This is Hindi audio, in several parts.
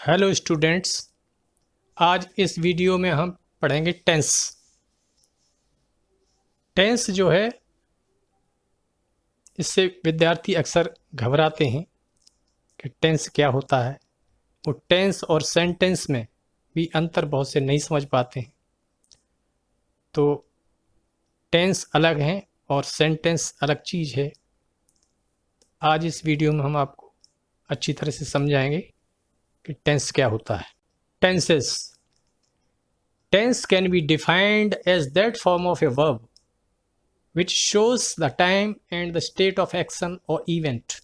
हेलो स्टूडेंट्स, आज इस वीडियो में हम पढ़ेंगे टेंस। टेंस जो है, इससे विद्यार्थी अक्सर घबराते हैं कि टेंस क्या होता है। वो टेंस और सेंटेंस में भी अंतर बहुत से नहीं समझ पाते हैं। तो टेंस अलग है और सेंटेंस अलग चीज़ है। आज इस वीडियो में हम आपको अच्छी तरह से समझाएंगे कि टेंस क्या होता है। Tenses. Tense can be defined as that form of a verb which shows the time and the state of action or event.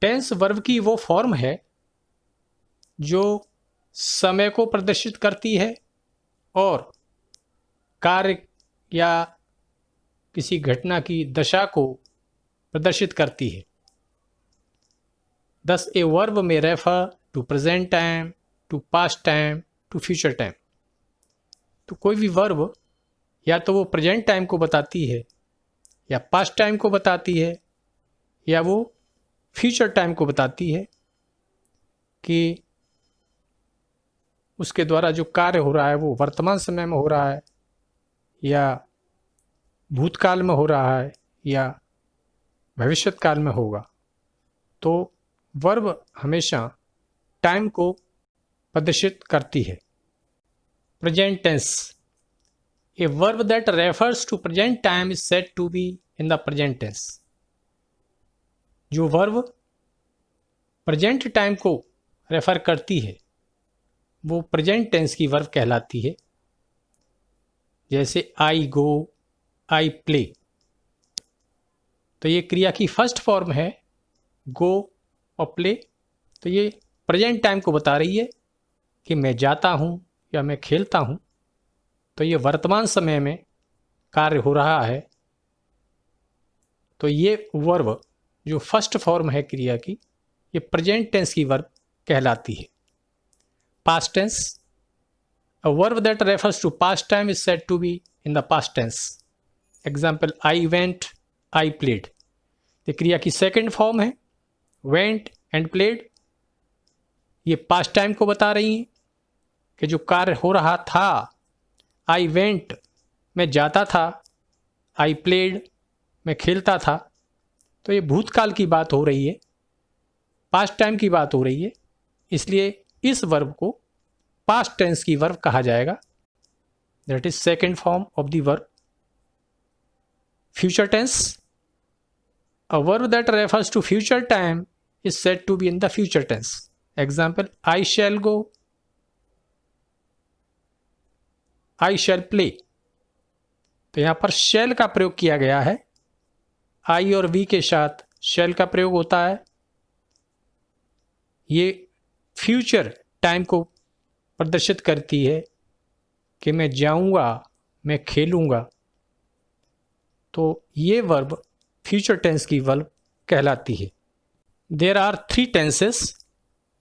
Tense verb की वो फॉर्म है जो समय को प्रदर्शित करती है और कार्य या किसी घटना की दशा को प्रदर्शित करती है। Thus, a verb may refer to present time, to past time, to future time. तो कोई भी वर्ब या तो वो प्रेजेंट टाइम को बताती है, या पास्ट टाइम को बताती है, या वो फ्यूचर टाइम को बताती है कि उसके द्वारा जो कार्य हो रहा है वो वर्तमान समय में हो रहा है, या भूतकाल में हो रहा है, या भविष्यत काल में होगा। तो वर्ब हमेशा टाइम को प्रदर्शित करती है। Present tense. A verb that refers to present time is said to be in the present tense. जो वर्ब प्रेजेंट टाइम को रेफर करती है वो प्रेजेंट टेंस की वर्ब कहलाती है। जैसे आई गो, आई प्ले। तो ये क्रिया की फर्स्ट फॉर्म है गो और प्ले। तो ये प्रेजेंट टाइम को बता रही है कि मैं जाता हूँ या मैं खेलता हूँ। तो ये वर्तमान समय में कार्य हो रहा है। तो ये वर्ब जो फर्स्ट फॉर्म है क्रिया की, ये प्रेजेंट टेंस की वर्ब कहलाती है। Past tense. A verb that refers to past time is said to be in the past tense. Example, I went, I played. ये क्रिया की सेकेंड फॉर्म है। वेंट एंड प्लेड ये पास्ट टाइम को बता रही हैं कि जो कार्य हो रहा था। आई वेंट मैं जाता था, आई प्लेड मैं खेलता था। तो ये भूतकाल की बात हो रही है, पास्ट टाइम की बात हो रही है, इसलिए इस वर्ब को पास्ट टेंस की वर्ब कहा जाएगा। That is second form of the verb. Future tense. A verb that refers to future time is said to be in the future tense. Example, I shall go, I shall play. तो यहाँ पर शैल का प्रयोग किया गया है। आई और वी के साथ शैल का प्रयोग होता है। ये फ्यूचर टाइम को प्रदर्शित करती है कि मैं जाऊंगा, मैं खेलूंगा। तो ये वर्ब फ्यूचर टेंस की वर्ब कहलाती है। There are three tenses: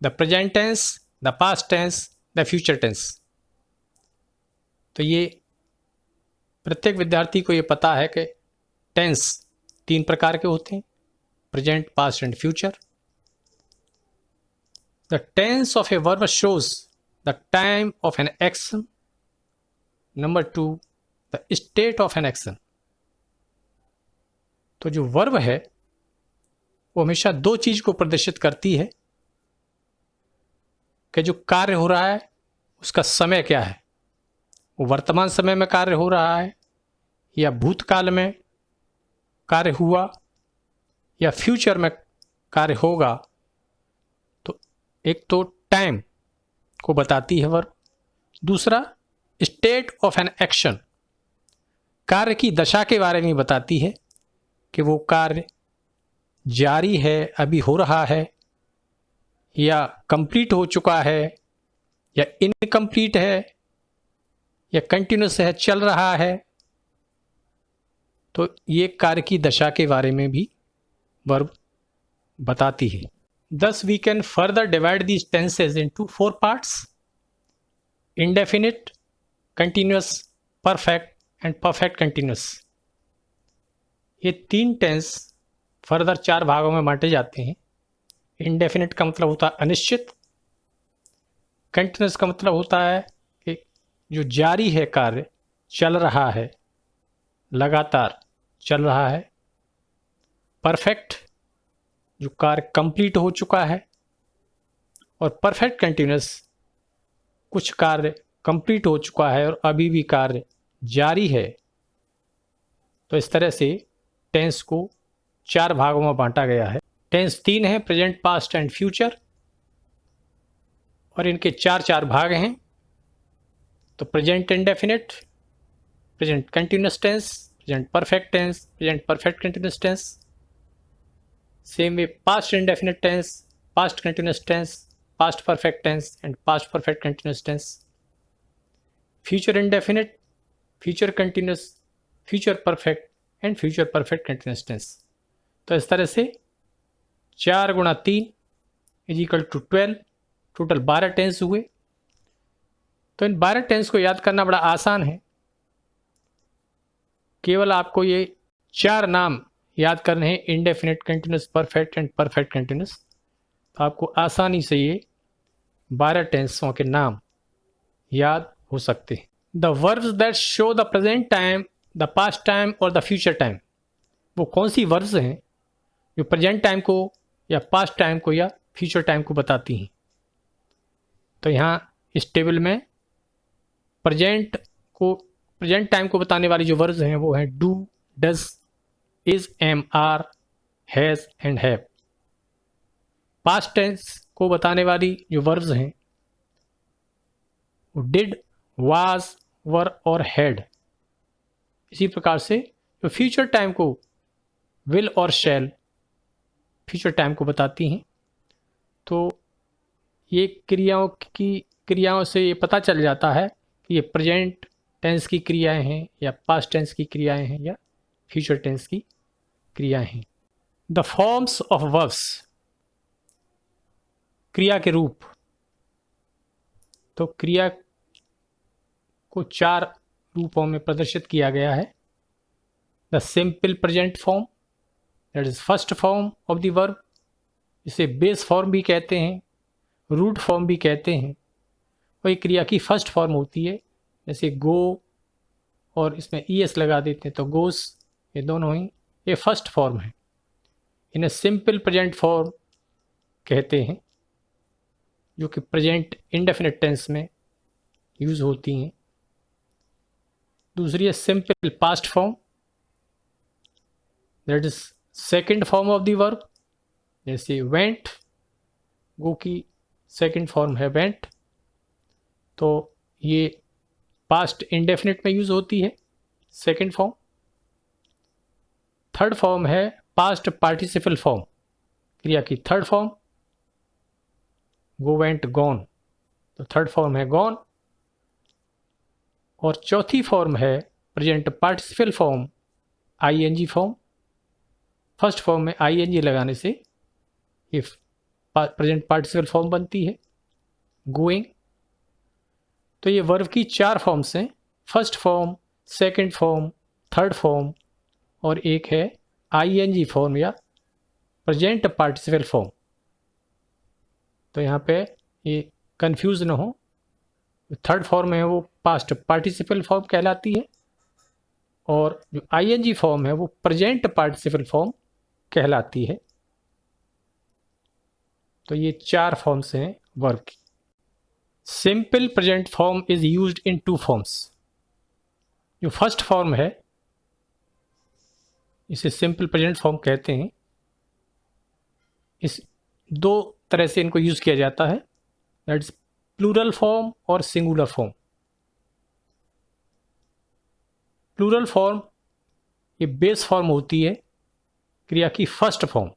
the present tense, the past tense, the future tense. तो ये प्रत्येक विद्यार्थी को ये पता है कि टेंस तीन प्रकार के होते हैं: present, past and future. The tense of a verb shows the time of an action. Number two, the state of an action. तो जो वर्ब है वो हमेशा दो चीज को प्रदर्शित करती है कि जो कार्य हो रहा है उसका समय क्या है। वो वर्तमान समय में कार्य हो रहा है, या भूतकाल में कार्य हुआ, या फ्यूचर में कार्य होगा। तो एक तो टाइम को बताती है वर्ब। दूसरा, स्टेट ऑफ एन एक्शन, कार्य की दशा के बारे में बताती है कि वो कार्य जारी है, अभी हो रहा है, या कंप्लीट हो चुका है, या इनकम्प्लीट है, या कंटिन्यूस है, चल रहा है। तो ये कार्य की दशा के बारे में भी वर्ब बताती है। Thus we can further divide these tenses into four parts: indefinite, continuous, perfect and perfect continuous. ये तीन टेंस फर्दर चार भागों में बांटे जाते हैं: इंडेफिनिट का मतलब होता है अनिश्चित। कंटिन्यूस का मतलब होता है कि जो जारी है, कार्य चल रहा है, लगातार चल रहा है। परफेक्ट, जो कार्य कंप्लीट हो चुका है। और परफेक्ट कंटिन्यूस, कुछ कार्य कंप्लीट हो चुका है और अभी भी कार्य जारी है। तो इस तरह से टेंस को 4 भागों में बांटा गया है। टेंस 3 है, प्रेजेंट, पास्ट एंड फ्यूचर, और इनके 4 भाग हैं। तो present indefinite, present continuous tense, present perfect tense, present perfect continuous tense. Same way past indefinite tense, past continuous tense, past perfect tense and past perfect continuous tense. Future indefinite, future continuous, future perfect and future perfect continuous tense. तो इस तरह से 4 गुणा 3 is equal to 12, total 12 tense हुए। तो इन 12 टेंस को याद करना बड़ा आसान है। केवल आपको ये 4 नाम याद करने हैं, indefinite, continuous, perfect and perfect continuous. तो आपको आसानी से ये 12 टेंसों के नाम याद हो सकते हैं। The verbs that show the present time, the past time और द फ्यूचर टाइम, वो कौन सी वर्ब्स हैं जो प्रेजेंट टाइम को या पास्ट टाइम को या फ्यूचर टाइम को बताती हैं। तो यहाँ इस टेबल में प्रेजेंट टाइम को बताने वाली जो वर्ब्स हैं वो हैं do, does, is, am, are, has and have. Past tense को बताने वाली जो वर्ब्स हैं वो डिड, वाज, वर और हैड। इसी प्रकार से जो फ्यूचर टाइम को विल और शैल फ्यूचर टाइम को बताती हैं। तो ये क्रियाओं से ये पता चल जाता है कि ये प्रेजेंट टेंस की क्रियाएं हैं या पास्ट टेंस की क्रियाएं हैं या फ्यूचर टेंस की क्रियाएं हैं। द फॉर्म्स ऑफ वर्ब्स, क्रिया के रूप। तो क्रिया को 4 रूपों में प्रदर्शित किया गया है। The simple present form, that is first form of the verb, इसे बेस फॉर्म भी कहते हैं, रूट फॉर्म भी कहते हैं। वही क्रिया की फर्स्ट फॉर्म होती है, जैसे गो और इसमें ईएस लगा देते हैं तो गोस, ये दोनों ही ये फर्स्ट फॉर्म है। इन्हें सिंपल प्रेजेंट फॉर्म कहते हैं, जो कि प्रेजेंट इंडेफिनिट टेंस में यूज होती हैं। दूसरी है simple past form, that is second form of the verb, जैसे वेंट, गो की सेकंड फॉर्म है वेंट, तो ये पास्ट इंडेफिनिट में यूज होती है, सेकंड फॉर्म। थर्ड फॉर्म है पास्ट पार्टिसिपल फॉर्म, क्रिया की third form, go, went, gone, तो थर्ड फॉर्म है गॉन। और चौथी फॉर्म है present participle form, ING form. First form में आईएनजी लगाने से ये प्रेजेंट पार्टिसिपल फॉर्म बनती है, गोइंग। तो ये वर्ब की 4 फॉर्म्स हैं, first form, second form, third form और एक है आईएनजी फॉर्म या प्रेजेंट पार्टिसिपल फॉर्म। तो यहाँ पे ये कंफ्यूज ना हो, थर्ड फॉर्म है वो पास्ट पार्टिसिपल फॉर्म कहलाती है और जो आईएनजी फॉर्म है वो प्रेजेंट पार्टिसिपल फॉर्म कहलाती है। तो ये 4 फॉर्म्स हैं वर्ब की। Simple present form is used in 2 forms. जो फर्स्ट फॉर्म है इसे सिंपल प्रेजेंट फॉर्म कहते हैं। इस 2 तरह से इनको यूज किया जाता है, दैट इज प्लूरल फॉर्म और सिंगुलर फॉर्म। प्लूरल फॉर्म ये बेस फॉर्म होती है, क्रिया की फर्स्ट फॉर्म,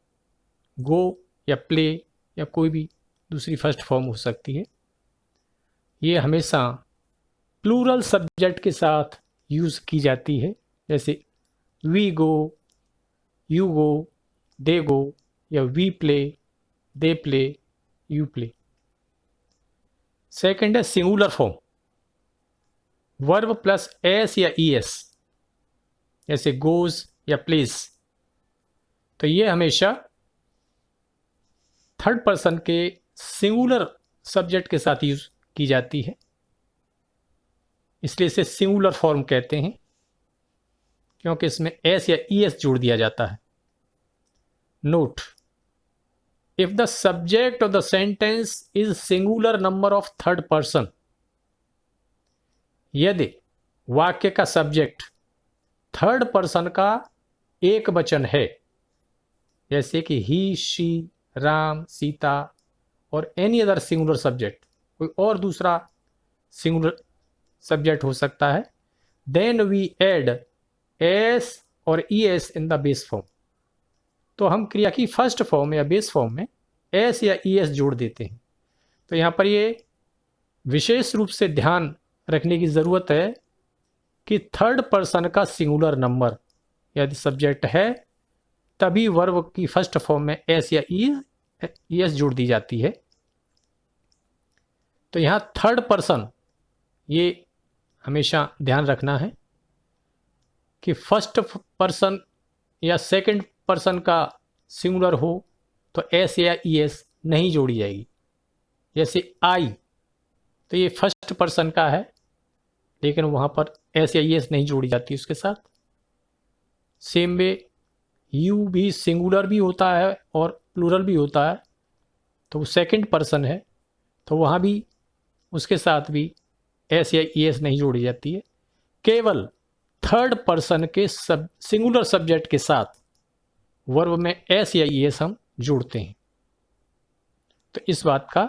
गो या प्ले या कोई भी दूसरी फर्स्ट फॉर्म हो सकती है। ये हमेशा प्लूरल सब्जेक्ट के साथ यूज़ की जाती है, जैसे we go, you go, they go या we play, they play, you play. Second है singular form, verb plus S या ईएस, जैसे गोज या प्लेस। तो ये हमेशा थर्ड पर्सन के सिंगुलर सब्जेक्ट के साथ यूज की जाती है, इसलिए इसे सिंगुलर फॉर्म कहते हैं, क्योंकि इसमें एस या ईएस जोड़ दिया जाता है। Note, if the subject of the sentence is singular number of third person, यदि वाक्य का सब्जेक्ट थर्ड पर्सन का एक वचन है, जैसे कि ही, शी, राम, सीता और एनी अदर सिंगुलर सब्जेक्ट, कोई और दूसरा सिंगुलर सब्जेक्ट हो सकता है, देन वी ऐड एस और E S in the base form. तो हम क्रिया की फर्स्ट फॉर्म या बेस फॉर्म में एस या ई एस जोड़ देते हैं। तो यहाँ पर ये विशेष रूप से ध्यान रखने की ज़रूरत है कि थर्ड पर्सन का सिंगुलर नंबर यदि सब्जेक्ट है, तभी वर्ब की फर्स्ट फॉर्म में एस या ई एस जोड़ दी जाती है। तो यहाँ थर्ड पर्सन, ये हमेशा ध्यान रखना है कि फर्स्ट पर्सन या सेकंड पर्सन का सिंगुलर हो तो एस या ई एस नहीं जोड़ी जाएगी। जैसे आई, तो ये फर्स्ट पर्सन का है, लेकिन वहाँ पर एस या ई एस नहीं जोड़ी जाती उसके साथ। सेम वे यू भी सिंगुलर भी होता है और प्लूरल भी होता है, तो वो सेकंड पर्सन है, तो वहाँ भी उसके साथ भी एस या ई एस नहीं जोड़ी जाती है। केवल थर्ड पर्सन के सिंगुलर सब्जेक्ट के साथ वर्ब में एस या ई एस हम जोड़ते हैं। तो इस बात का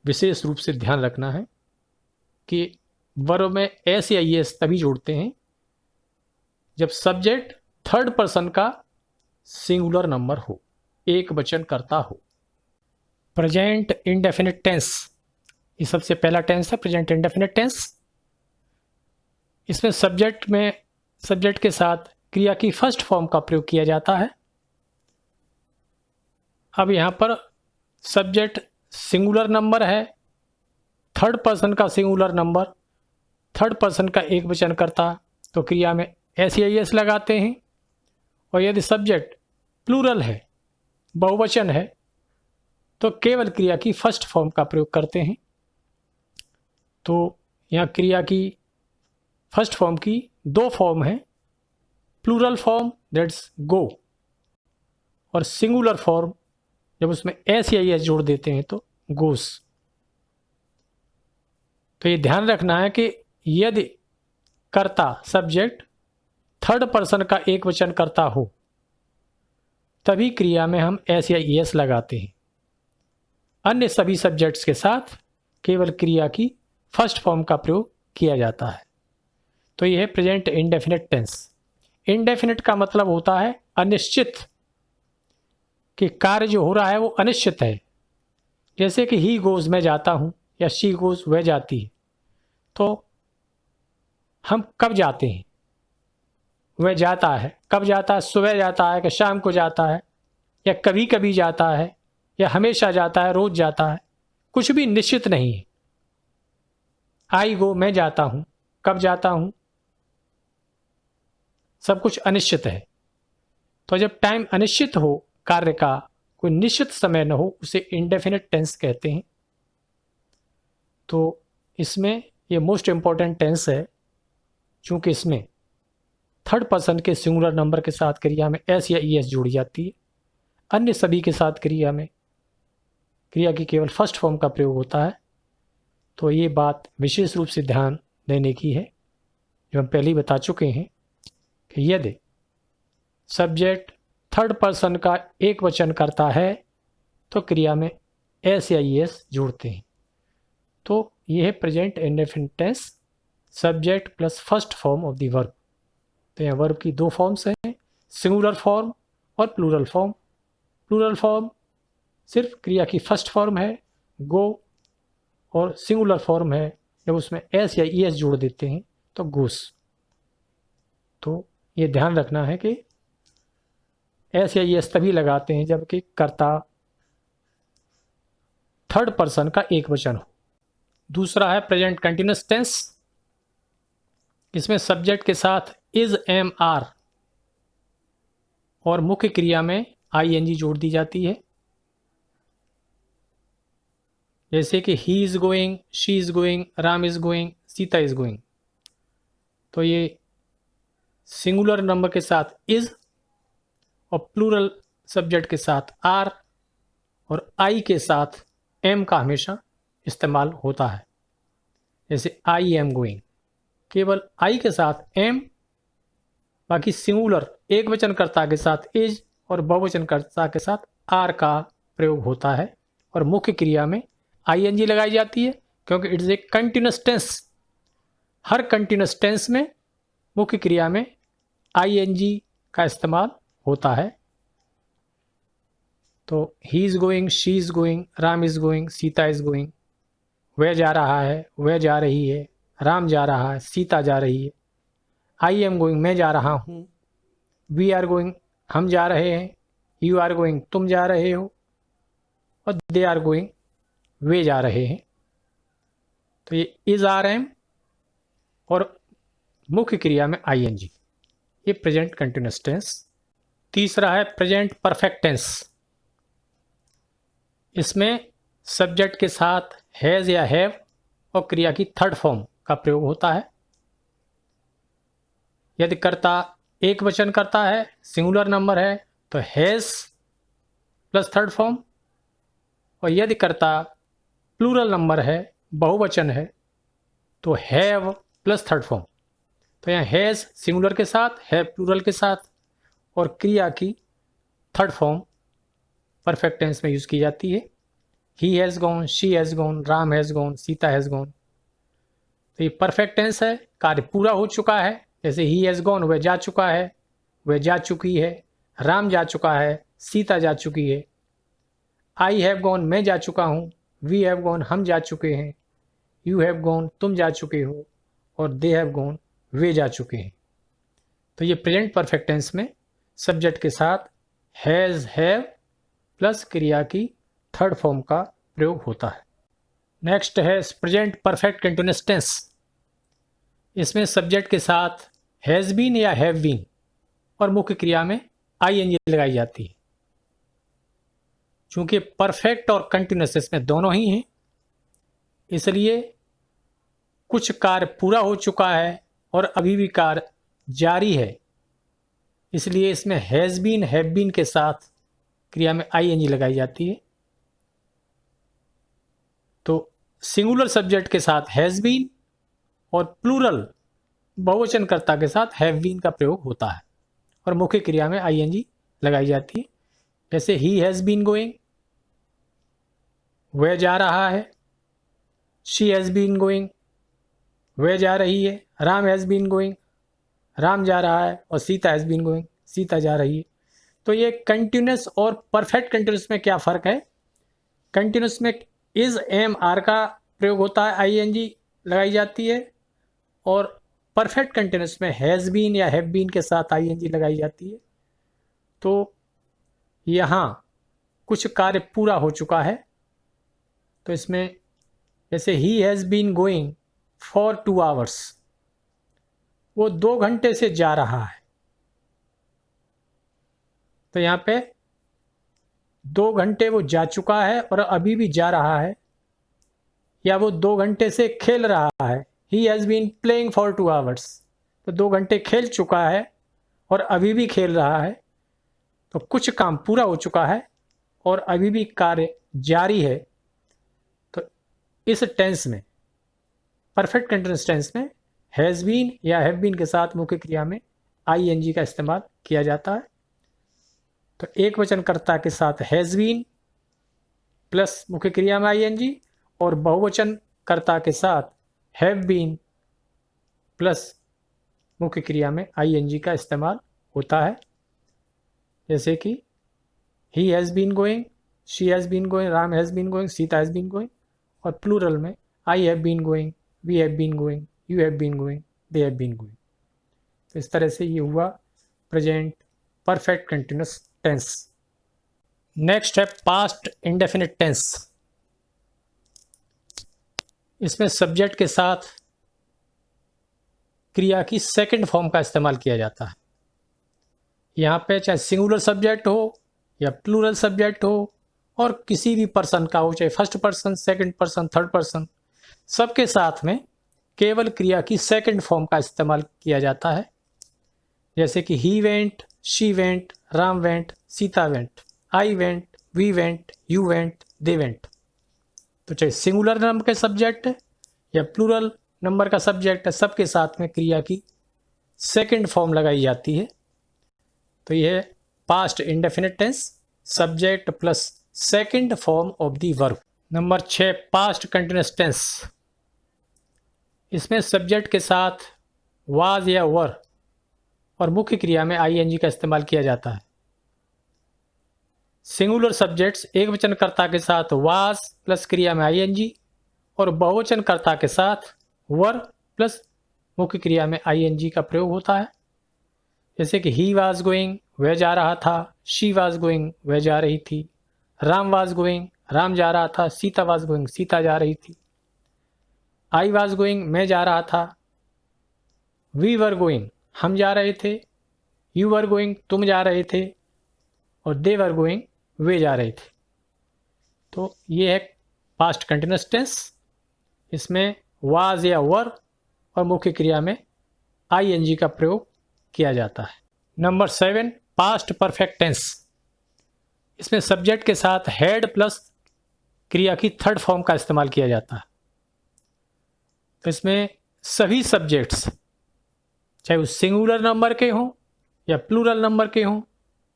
विशेष रूप से ध्यान रखना है कि वर्ब में एस या ई एस तभी जोड़ते हैं जब सब्जेक्ट थर्ड पर्सन का सिंगुलर नंबर हो, एक वचन करता हो। प्रेजेंट इंडेफिनिट टेंस, ये सबसे पहला टेंस है प्रेजेंट इंडेफिनिट टेंस। इसमें सब्जेक्ट के साथ क्रिया की फर्स्ट फॉर्म का प्रयोग किया जाता है। अब यहाँ पर सब्जेक्ट सिंगुलर नंबर है, थर्ड पर्सन का सिंगुलर नंबर, थर्ड पर्सन का एक वचन करता, तो क्रिया में एस या एस लगाते हैं। और यदि सब्जेक्ट प्लूरल है, बहुवचन है, तो केवल क्रिया की फर्स्ट फॉर्म का प्रयोग करते हैं। तो यहाँ क्रिया की फर्स्ट फॉर्म की दो फॉर्म है, प्लूरल फॉर्म दैट्स गो, और सिंगुलर फॉर्म जब उसमें एस या एस जोड़ देते हैं तो गोस। तो ये ध्यान रखना है कि यदि कर्ता सब्जेक्ट थर्ड पर्सन का एक वचन करता हो, तभी क्रिया में हम एस या एस लगाते हैं। अन्य सभी सब्जेक्ट्स के साथ केवल क्रिया की फर्स्ट फॉर्म का प्रयोग किया जाता है। तो यह है प्रेजेंट इंडेफिनिट टेंस। इंडेफिनिट का मतलब होता है अनिश्चित, कि कार्य जो हो रहा है वो अनिश्चित है। जैसे कि ही गोज, मैं जाता हूँ, या शी गोज, वह जाती है। तो हम कब जाते हैं, वह जाता है, कब जाता है, सुबह जाता है कि शाम को जाता है, या कभी कभी जाता है, या हमेशा जाता है, रोज जाता है, कुछ भी निश्चित नहीं है। आई गो, मैं जाता हूँ, कब जाता हूँ, सब कुछ अनिश्चित है। तो जब टाइम अनिश्चित हो, कार्य का कोई निश्चित समय न हो, उसे इंडेफिनिट टेंस कहते हैं। तो इसमें ये मोस्ट इंपॉर्टेंट टेंस है, चूंकि इसमें थर्ड पर्सन के सिंगुलर नंबर के साथ क्रिया में एस या ई एस जोड़ी जाती है। अन्य सभी के साथ क्रिया में क्रिया की केवल फर्स्ट फॉर्म का प्रयोग होता है। तो ये बात विशेष रूप से ध्यान देने की है, जो हम पहले ही बता चुके हैं कि यदि सब्जेक्ट थर्ड पर्सन का एक वचन करता है तो क्रिया में एस या ई एस जोड़ते हैं। तो ये है present indefinite tense, subject plus first form of the verb. तो यहाँ वर्ब की दो फॉर्म्स हैं, सिंगुलर फॉर्म और प्लूरल फॉर्म। प्लूरल फॉर्म सिर्फ क्रिया की फर्स्ट फॉर्म है गो, और सिंगुलर फॉर्म है जब उसमें एस या ई एस जोड़ देते हैं तो गोस। तो ये ध्यान रखना है कि एस या ई एस तभी लगाते हैं जबकि कर्ता थर्ड पर्सन का एक वचन हो। दूसरा है प्रेजेंट कंटिन्यूअस टेंस। इसमें सब्जेक्ट के साथ इज, एम, आर और मुख्य क्रिया में आई एन जी जोड़ दी जाती है। जैसे कि he is going, she is going, Ram is going, Sita is going. तो ये सिंगुलर नंबर के साथ इज़ और प्लूरल सब्जेक्ट के साथ आर और आई के साथ एम का हमेशा इस्तेमाल होता है। जैसे आई एम गोइंग, केवल आई के साथ एम, बाकी सिंगुलर एक वचनकर्ता के साथ इज और बहुवचनकर्ता के साथ आर का प्रयोग होता है। और मुख्य क्रिया में आईएनजी लगाई जाती है क्योंकि it is a continuous tense. हर कंटिन्यूस टेंस में मुख्य क्रिया में आईएनजी का इस्तेमाल होता है। तो he is going, she is going, Ram is going, Sita is going. वह जा रहा है, वह जा रही है, राम जा रहा है, सीता जा रही है। आई एम गोइंग, मैं जा रहा हूँ। वी आर गोइंग, हम जा रहे हैं। यू आर गोइंग, तुम जा रहे हो। और दे आर गोइंग, वे जा रहे हैं। तो ये इज आर एम और मुख्य क्रिया में आईएनजी, ये प्रेजेंट कंटिन्यूअस टेंस। तीसरा है प्रेजेंट परफेक्ट टेंस। इसमें सब्जेक्ट के साथ हैज़ या हैव और क्रिया की थर्ड फॉर्म का प्रयोग होता है। यदि कर्ता एक वचन करता है, सिंगुलर नंबर है, तो हैज़ प्लस थर्ड फॉर्म। और यदि कर्ता प्लूरल नंबर है, बहुवचन है, तो हैव प्लस थर्ड फॉर्म। तो यहाँ हैज़ सिंगुलर के साथ, हैव प्लूरल के साथ और क्रिया की थर्ड फॉर्म परफेक्ट टेंस में यूज़ की जाती है। He has gone, she has gone, Ram has gone, Sita has gone. तो ये परफेक्ट टेंस है, कार्य पूरा हो चुका है। जैसे ही हैज़ गॉन, वह जा चुका है, वह जा चुकी है। राम जा चुका है, सीता जा चुकी है। आई हैव गॉन, मैं जा चुका हूँ। वी हैव गॉन, हम जा चुके हैं। यू हैव गॉन, तुम जा चुके हो। और दे हैव गॉन, वे जा चुके हैं। तो ये प्रेजेंट परफेक्ट टेंस में सब्जेक्ट के साथ हैज़, हैव प्लस क्रिया की थर्ड फॉर्म का प्रयोग होता है। नेक्स्ट है प्रेजेंट परफेक्ट कंटिन्यूअस टेंस। इसमें सब्जेक्ट के साथ हैज़ बीन या हैव बीन और मुख्य क्रिया में आईएनजी लगाई जाती है। चूंकि परफेक्ट और कंटिन्यूअस इसमें दोनों ही हैं, इसलिए कुछ कार्य पूरा हो चुका है और अभी भी कार्य जारी है, इसलिए इसमें हैज़ बीन, हैव बीन के साथ क्रिया में आईएनजी लगाई जाती है। तो सिंगुलर सब्जेक्ट के साथ हैज़ बीन और प्लूरल बहुवचनकर्ता के साथ हैव बीन का प्रयोग होता है और मुख्य क्रिया में आईएनजी लगाई जाती है। जैसे ही हैज़ बीन गोइंग, वह जा रहा है। शी हैज़ बीन गोइंग, वह जा रही है। Ram has been going, Ram जा रहा है। और Sita has been going, Sita जा रही है। तो ये कंटिन्यूस और परफेक्ट कंटिन्यूस में क्या फ़र्क है? कंटिन्यूस में इज, एम, आर का प्रयोग होता है, आईएनजी लगाई जाती है। और परफेक्ट कंटिन्यूस में हैज़ बीन या हैव बीन के साथ आईएनजी लगाई जाती है। तो यहाँ कुछ कार्य पूरा हो चुका है, तो इसमें जैसे he has been going for 2 hours, वो 2 घंटे से जा रहा है। तो यहाँ पे 2 घंटे वो जा चुका है और अभी भी जा रहा है, या वो 2 घंटे से खेल रहा है। He has been playing for 2 hours, तो 2 घंटे खेल चुका है और अभी भी खेल रहा है। तो कुछ काम पूरा हो चुका है और अभी भी कार्य जारी है। तो इस टेंस में, परफेक्ट कंटिन्यूअस टेंस में, हैज़ बीन या हैव बीन के साथ मुख्य क्रिया में आईएनजी का इस्तेमाल किया जाता है। तो एक वचनकर्ता के साथ हैज़ बीन प्लस मुख्य क्रिया में आईएनजी और बहुवचनकर्ता के साथ हैव बीन प्लस मुख्य क्रिया में आईएनजी का इस्तेमाल होता है। जैसे कि he has been going, she has been going, Ram has been going, Sita has been going. और प्लूरल में I have been going, we have been going, you have been going, they have been going. तो इस तरह से ये हुआ present perfect continuous tense. Next है पास्ट इंडेफिनिट टेंस। इसमें सब्जेक्ट के साथ क्रिया की सेकंड फॉर्म का इस्तेमाल किया जाता है। यहाँ पे चाहे सिंगुलर सब्जेक्ट हो या प्लूरल सब्जेक्ट हो और किसी भी पर्सन का हो, चाहे first person, second person, third person, सबके साथ में केवल क्रिया की सेकंड फॉर्म का इस्तेमाल किया जाता है। जैसे कि he went, she went, Ram went, Sita went, I went, we went, you went, they went. तो चाहे सिंगुलर नंबर के सब्जेक्ट है या प्लूरल नंबर का सब्जेक्ट है, सबके साथ में क्रिया की सेकंड फॉर्म लगाई जाती है। तो यह है past indefinite tense, subject plus second form of the verb. Number 6 past continuous tense. इसमें सब्जेक्ट के साथ वाज या वर और मुख्य क्रिया में आईएनजी का इस्तेमाल किया जाता है। सिंगुलर सब्जेक्ट्स एक वचनकर्ता के साथ वाज प्लस क्रिया में आईएनजी और बहुवचनकर्ता के साथ वर प्लस मुख्य क्रिया में आईएनजी का प्रयोग होता है। जैसे कि ही वाज गोइंग, वह जा रहा था, शी वाज गोइंग, वह जा रही थी, राम वाज गोइंग, राम जा रहा था, सीता वाज गोइंग, सीता जा रही थी, आई वाज गोइंग, मैं जा रहा था, वी वर गोइंग, हम जा रहे थे, यू वर गोइंग, तुम जा रहे थे, और दे वर गोइंग, वे जा रहे थे। तो ये है पास्ट कंटिन्यूअस टेंस। इसमें वाज या वर और मुख्य क्रिया में आईएनजी का प्रयोग किया जाता है। Number 7 past perfect tense. इसमें सब्जेक्ट के साथ हैड प्लस क्रिया की थर्ड फॉर्म का इस्तेमाल किया जाता है। तो इसमें सभी सब्जेक्ट्स चाहे वो सिंगुलर नंबर के हों या प्लूरल नंबर के हों,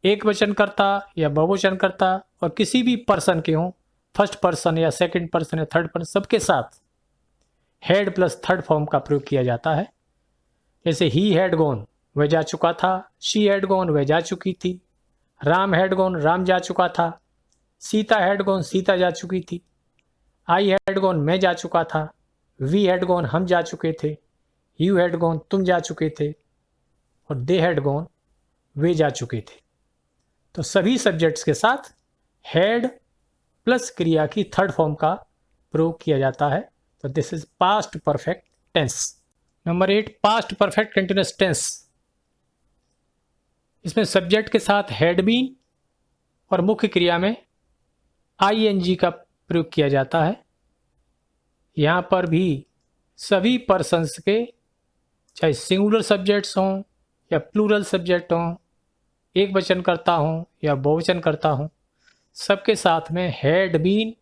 एक वचनकर्ता या बहुवचनकर्ता और किसी भी पर्सन के हों, फर्स्ट पर्सन या सेकंड पर्सन या थर्ड पर्सन, सबके साथ हैड प्लस थर्ड फॉर्म का प्रयोग किया जाता है। जैसे ही हैड गॉन, वह जा चुका था, शी हैड गॉन, वह जा चुकी थी, राम हैड गॉन, राम जा चुका था, सीता हैड गॉन, सीता जा चुकी थी, आई हैड गॉन, मैं जा चुका था, वी हैड गॉन, हम जा चुके थे, यू हैड गॉन, तुम जा चुके थे, और दे हैड गॉन, वे जा चुके थे। तो सभी सब्जेक्ट्स के साथ हैड प्लस क्रिया की थर्ड फॉर्म का प्रयोग किया जाता है। तो this is past perfect tense. Number 8 past perfect continuous tense. इसमें सब्जेक्ट के साथ हैड बीन और मुख्य क्रिया में आईएनजी का प्रयोग किया जाता है। यहाँ पर भी सभी पर्सन्स के चाहे सिंगुलर सब्जेक्ट्स हों या प्लूरल सब्जेक्ट हों, एक वचन करता हों या बहुवचन करता हों, सबके साथ में हैड बीन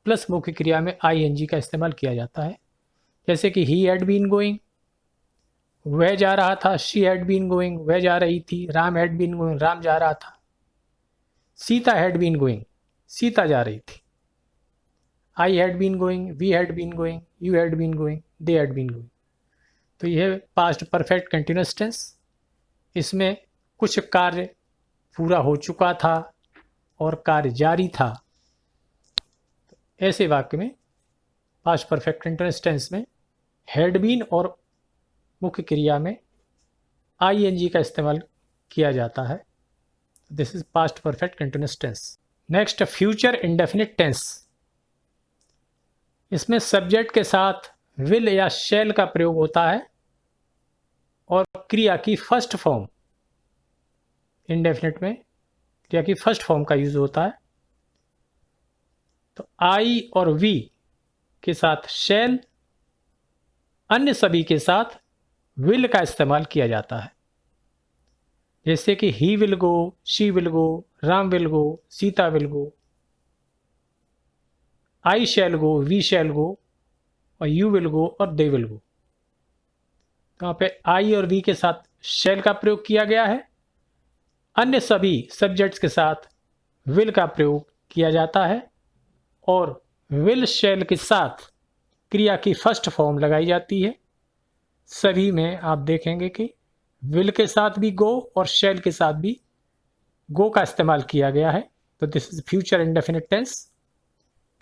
प्लस मुख्य क्रिया में आईएनजी का इस्तेमाल किया जाता है। जैसे कि ही हैड बीन गोइंग, वह जा रहा था, शी हैड बीन गोइंग, वह जा रही थी, Ram had been going, Ram जा रहा था, Sita had been going, Sita जा रही थी, I had been going, we had been going, you had been going, they had been going. तो यह पास्ट परफेक्ट कंटिन्यूअस टेंस। इसमें कुछ कार्य पूरा हो चुका था और कार्य जारी था। ऐसे वाक्य में पास्ट परफेक्ट कंटिन्यूअस टेंस में हैड बीन और मुख्य क्रिया में आईएनजी का इस्तेमाल किया जाता है। This is past perfect continuous tense. Next future indefinite tense. इसमें सब्जेक्ट के साथ विल या शैल का प्रयोग होता है और क्रिया की फर्स्ट फॉर्म, इंडेफिनिट में क्रिया की फर्स्ट फॉर्म का यूज होता है। तो आई और वी के साथ शैल, अन्य सभी के साथ विल का इस्तेमाल किया जाता है। जैसे कि he will go, she will go, Ram will go, Sita will go, I shall go, we shall go, और यू विल गो और दे विल गो। तो यहाँ पे आई और वी के साथ शैल का प्रयोग किया गया है। अन्य सभी सब्जेक्ट्स के साथ विल का प्रयोग किया जाता है और विल शैल के साथ क्रिया की फर्स्ट फॉर्म लगाई जाती है। सभी में आप देखेंगे कि विल के साथ भी गो और शैल के साथ भी गो का इस्तेमाल किया गया है। तो this is future indefinite tense.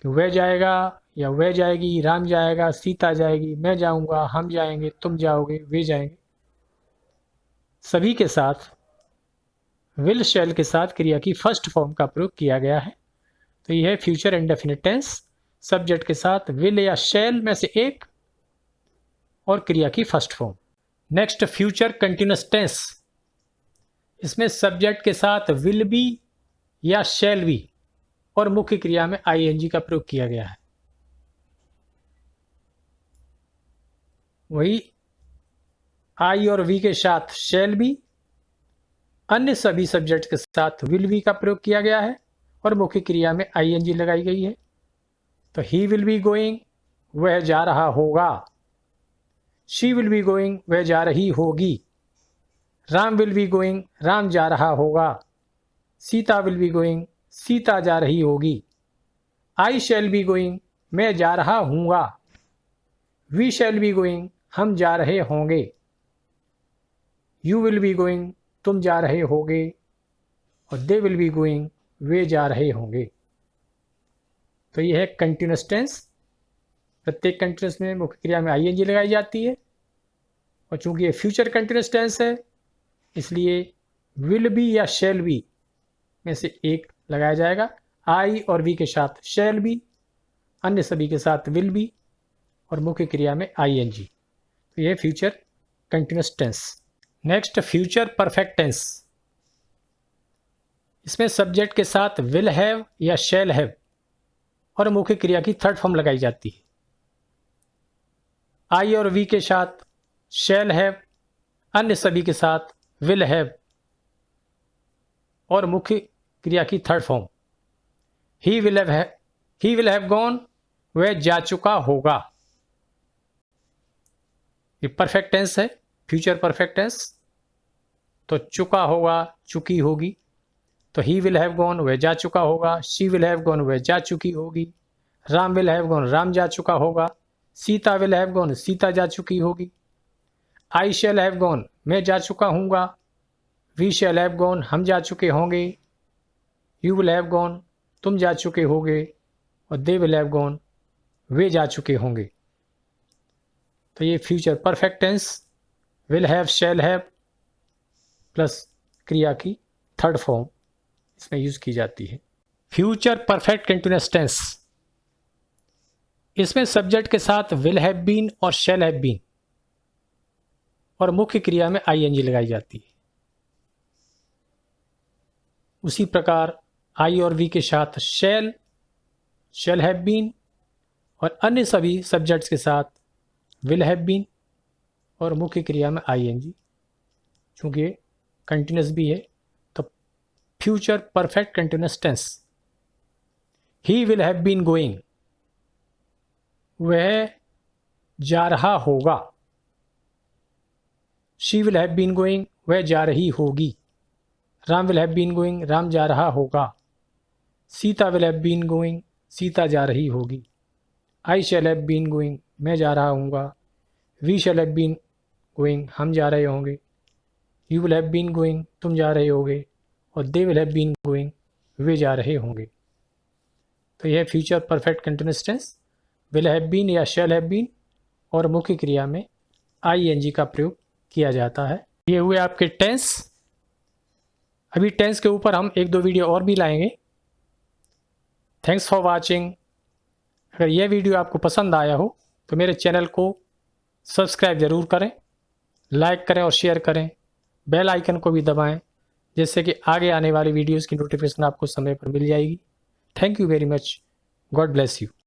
वह जाएगा या वह जाएगी, राम जाएगा, सीता जाएगी, मैं जाऊंगा, हम जाएंगे, तुम जाओगे, वे जाएंगे। सभी के साथ विल शैल के साथ क्रिया की फर्स्ट फॉर्म का प्रयोग किया गया है। तो यह है फ्यूचर इंडेफिनिट टेंस। सब्जेक्ट के साथ विल या शैल में से एक और क्रिया की first form. Next future continuous tense. इसमें सब्जेक्ट के साथ विल बी या शैल बी और मुख्य क्रिया में आईएनजी का प्रयोग किया गया है। वही आई और वी के साथ शैल बी, अन्य सभी सब्जेक्ट के साथ विल बी का प्रयोग किया गया है और मुख्य क्रिया में आईएनजी लगाई गई है। तो ही विल बी गोइंग, वह जा रहा होगा। शी विल बी गोइंग, वह जा रही होगी। Ram will be going, Ram जा रहा होगा। Sita will be going, Sita जा रही होगी। आई शैल बी गोइंग, मैं जा रहा हूँगा। वी शैल बी गोइंग, हम जा रहे होंगे। यू विल बी गोइंग, तुम जा रहे होगे। और दे विल बी गोइंग, वे जा रहे होंगे। तो यह है कंटिन्यूअस टेंस। प्रत्येक कंटिन्यूअस में मुख्य क्रिया में आईएनजी लगाई जाती है और चूंकि ये फ्यूचर कंटिन्यूअस टेंस है इसलिए विल बी या शैल बी में से एक लगाया जाएगा। आई और वी के साथ शैल बी, अन्य सभी के साथ विल बी और मुख्य क्रिया में आईएनजी। तो यह future continuous tense. Next future perfect tense. इसमें सब्जेक्ट के साथ विल हैव या शैल हैव और मुख्य क्रिया की थर्ड फॉर्म लगाई जाती है। आई और वी के साथ शैल हैव, अन्य सभी के साथ विल हैव और मुख्य क्रिया की third form he will have gone, वह जा चुका होगा। ये परफेक्ट टेंस है, फ्यूचर परफेक्ट टेंस। तो चुका होगा, चुकी होगी। तो ही विल हैव गॉन, वह जा चुका होगा। शी विल हैव गॉन, वह जा चुकी होगी। Ram will have gone, Ram जा चुका होगा। Sita will have gone, Sita जा चुकी होगी। आई शैल हैव गॉन, मैं जा चुका हूँगा। वी शैल हैव गॉन, हम जा चुके होंगे। यू विल हैव गॉन, तुम जा चुके होगे। और दे विल हैव गॉन, वे जा चुके होंगे। तो ये future perfect tense will have shall have plus क्रिया की थर्ड फॉर्म इसमें यूज की जाती है। फ्यूचर परफेक्ट कंटिन्यूअस टेंस, इसमें सब्जेक्ट के साथ विल हैव बीन और शैल हैव बीन और मुख्य क्रिया में आईएनजी लगाई जाती है। उसी प्रकार आई और वी के साथ शैल हैव बीन और अन्य सभी सब्जेक्ट्स के साथ विल हैव बीन और मुख्य क्रिया में आईएनजी। चूंकि ये कंटिन्यूअस भी है तो future perfect continuous tense. He will have been going, वह जा रहा होगा। She will have been going, वह जा रही होगी। Ram will have been going, Ram जा रहा होगा। Sita will have been going, Sita जा रही होगी। I shall have been going, मैं जा रहा हूँगा। We shall have been going, हम जा रहे होंगे। You will have been going, तुम जा रहे होगे। और they will have been going, वे जा रहे होंगे। तो यह future perfect continuous tense will have been या शैल हैव बीन और मुख्य क्रिया में आईएनजी का प्रयोग किया जाता है। ये हुए आपके टेंस। अभी टेंस के ऊपर हम एक दो वीडियो और भी लाएंगे। Thanks for watching. अगर यह वीडियो आपको पसंद आया हो तो मेरे चैनल को सब्सक्राइब ज़रूर करें, लाइक करें और शेयर करें। बेल आइकन को भी दबाएं जिससे कि आगे आने वाली वीडियोज़ की नोटिफिकेशन आपको समय पर मिल जाएगी। Thank you very much. God bless you.